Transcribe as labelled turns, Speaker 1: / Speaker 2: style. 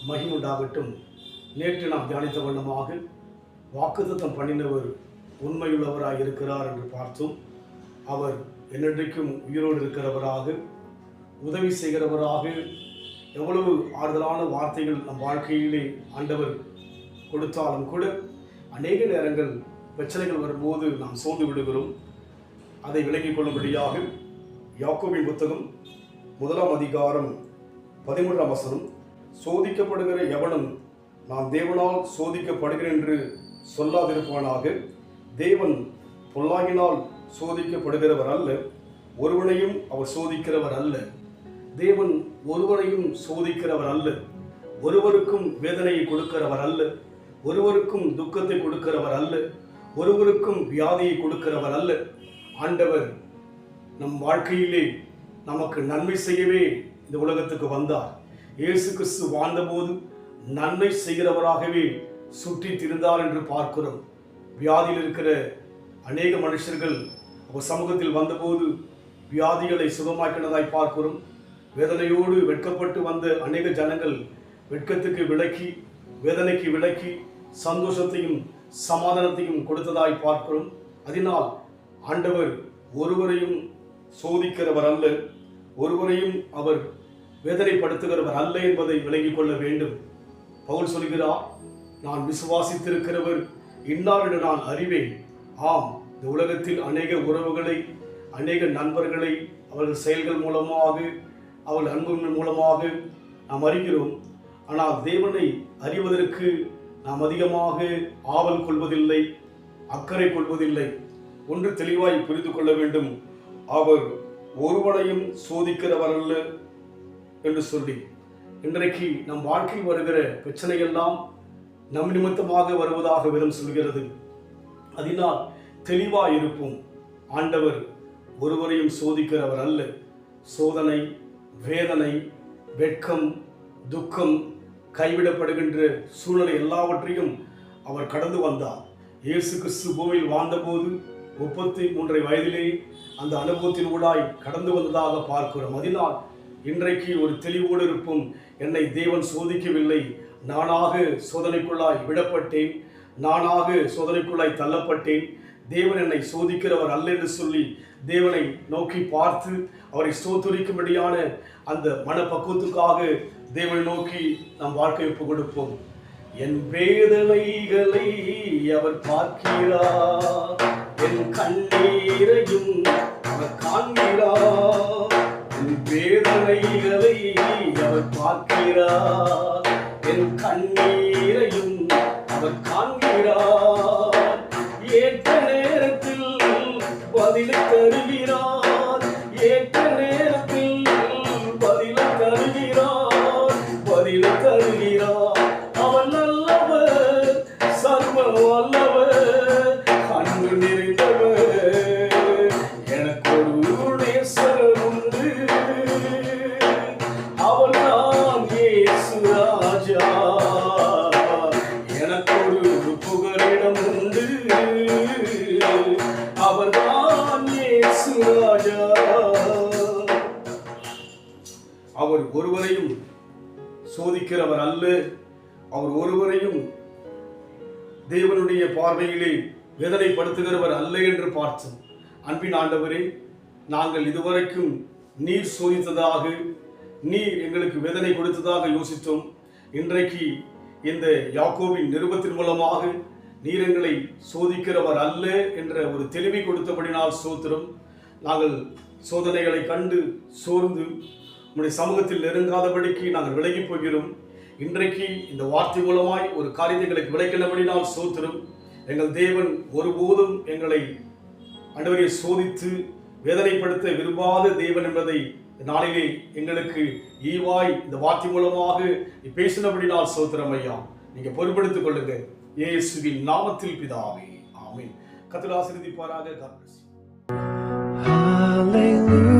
Speaker 1: மகிமுண்டாகட்டும். நேற்று நாம் தியானித்த வண்ணமாக வாக்குத்தத்தம் பண்ணினவர் உண்மையுள்ளவராக இருக்கிறார் என்று பார்த்தோம். அவர் என்னென்றைக்கும் உயிரோடு இருக்கிறவராக, உதவி செய்கிறவராக, எவ்வளவு ஆறுதலான வார்த்தைகள் நம் வாழ்க்கையிலே ஆண்டவர் கொடுத்தாலும் கூட அநேக நேரங்கள் பிரச்சனைகள் வரும்போது நாம் சோர்ந்து விடுகிறோம். அதை விலகிக் கொள்ளும்படியாக யாக்கோபின் புத்தகம் 1 அதிகாரம் 13 வசனம், சோதிக்கப்படுகிற எவனும் நான் தேவனால் சோதிக்கப்படுகிறேன் என்று சொல்லாதிருப்பானாக. தேவன் பொல்லாங்கினால் சோதிக்கப்படுகிறவர் அல்ல, ஒருவனையும் அவர் சோதிக்கிறவர் அல்ல. தேவன் ஒருவனையும் சோதிக்கிறவர் அல்ல, ஒருவருக்கும் வேதனையை கொடுக்கிறவர் அல்ல, ஒருவருக்கும் துக்கத்தை கொடுக்கிறவர் அல்ல, ஒருவருக்கும் வியாதியை கொடுக்கிறவர் அல்ல. ஆண்டவர் நம் வாழ்க்கையிலே நமக்கு நன்மை செய்யவே இந்த உலகத்துக்கு வந்தார். இயேசு கிறிஸ்து வாழ்ந்தபோது நன்மை செய்கிறவராகவே சுற்றி திரிந்தார் என்று பார்க்கிறோம். வியாதியில் இருக்கிற அநேக மனுஷர்கள் அவர் சமூகத்தில் வந்தபோது வியாதிகளை சுகமாக்கினதாய் பார்க்கிறோம். வேதனையோடு வெட்கப்பட்டு வந்த அநேக ஜனங்கள் வெட்கத்துக்கு விலக்கி, வேதனைக்கு விலக்கி, சந்தோஷத்தையும் சமாதானத்தையும் கொடுத்ததாய் பார்க்கிறோம். அதனால் ஆண்டவர் ஒருவரையும் சோதிக்கிறவர் அல்ல, ஒருவரையும் அவர் வேதனைப்படுத்துகிறவர் அல்ல என்பதை விளங்கிக் கொள்ள வேண்டும். பவுல் சொல்கிறார், நான் விசுவாசித்திருக்கிறவர் இன்னார் என்று நான் அறிவேன். ஆம், இந்த உலகத்தில் அநேக உறவுகளை, அநேக நண்பர்களை அவர்கள் செயல்கள் மூலமாக, அவர்கள் அன்பின் மூலமாக நாம் அறிகிறோம். ஆனால் தேவனை அறிவதற்கு நாம் அதிகமாக ஆவல் கொள்வதில்லை, அக்கறை கொள்வதில்லை. ஒன்று தெளிவாய் புரிந்து கொள்ள வேண்டும், அவர் ஒருவனையும் சோதிக்கிறவர் அல்ல என்று சொல்லி. இன்றைக்கு நம் வாழ்க்கையில் வருகிற பிரச்சனையெல்லாம் நம் நிமித்தமாக வருவதாக வேதம் சொல்கிறது. அதனால் தெளிவாய் இருப்போம். ஆண்டவர் ஒருவரையும் சோதிக்கிறவர் அல்ல. சோதனை, வேதனை, வெட்கம், துக்கம், கைவிடப்படுகின்ற சூழ்நிலை எல்லாவற்றையும் அவர் கடந்து வந்தார். இயேசு கிறிஸ்து பூமியில் வாழ்ந்தபோது 33 வயதிலே அந்த அனுபவத்தின் ஊடாய் கடந்து வந்ததாக பார்க்கிறோம். அதனால் இன்றைக்கு ஒரு தெளிவோடு இருப்போம். என்னை தேவன் சோதிக்கவில்லை, நானாக சோதனைக்குள்ளாய் விடப்பட்டேன், நானாக சோதனைக்குள்ளாய் தள்ளப்பட்டேன். தேவன் என்னை சோதிக்கிறவர் அல்ல என்று சொல்லி தேவனை நோக்கி பார்த்து அவரை ஸ்தோத்திரிக்கும்படியான அந்த மனப்பக்குவத்துக்காக தேவனை நோக்கி நாம் வாழ்க்கை ஒப்புக் கொடுப்போம். என் வேதனைகளை அவர் பார்க்கிறார், என் கண்ணீரையும் அவர் காண்கிறார். என் வேதனைகளை அவர் பார்க்கிறார், என் கண்ணீரையும் அவர் காண்கிறார். ஏற்ற நேரத்தில் பதிலை தருகிறார், ஏற்ற நேரத்தில் பதிலை தருகிறார், பதிலை தருகிறார். அவன் நல்லவர், சர்வ வல்லவர், அன்பு நிறைந்தவர். எனக்கு ஒரு நேசர் உண்டு, அவர் தான் இயேசு ராஜா. எனக்கு ஒரு புகலிடம் உண்டு, அவர் தான் இயேசு ராஜா. அவர் ஒருவரையும் சோதிக்கிறவர் அல்ல, அவர் ஒருவரையும் தேவனுடைய பார்வையிலே வேதனைப்படுத்துகிறவர் அல்ல என்று பார்த்தோம். அன்பின் ஆண்டவரே, நாங்கள் இதுவரைக்கும் நீர் சோதித்ததாக, நீர் எங்களுக்கு வேதனை கொடுத்ததாக யோசித்தோம். இன்றைக்கு இந்த யாக்கோபின் நிருபத்தின் மூலமாக நீர் எங்களை சோதிக்கிறவர் அல்ல என்ற ஒரு தெளிவை கொடுத்தபடினால் ஸ்தோத்திரம். நாங்கள் சோதனைகளை கண்டு சோர்ந்து உம்முடைய சமூகத்தில் நெருங்காதபடிக்கு நாங்கள் விலகி போகிறோம். இன்றைக்கு இந்த வார்த்தை மூலமாய் ஒரு காரியங்களுக்கு விளைக்கின்றபடினால் ஸ்தோத்திரம். எங்கள் தேவன் ஒருபோதும் எங்களை ஆண்டவரை சோதித்து வேதனைப்படுத்த விரும்பாத தேவன் என்பதை நாளிலே எங்களுக்கு ஈவாய் இந்த வார்த்தை மூலமாக பேசினபடினால் ஸ்தோத்திரம் ஐயா. நீங்க பொறுப்படுத்திக் கொள்ளுங்க, இயேசுவின் நாமத்தில் பிதாவே, ஆமென். கர்த்தர் ஆசீர்வதிப்பாராக. God bless you.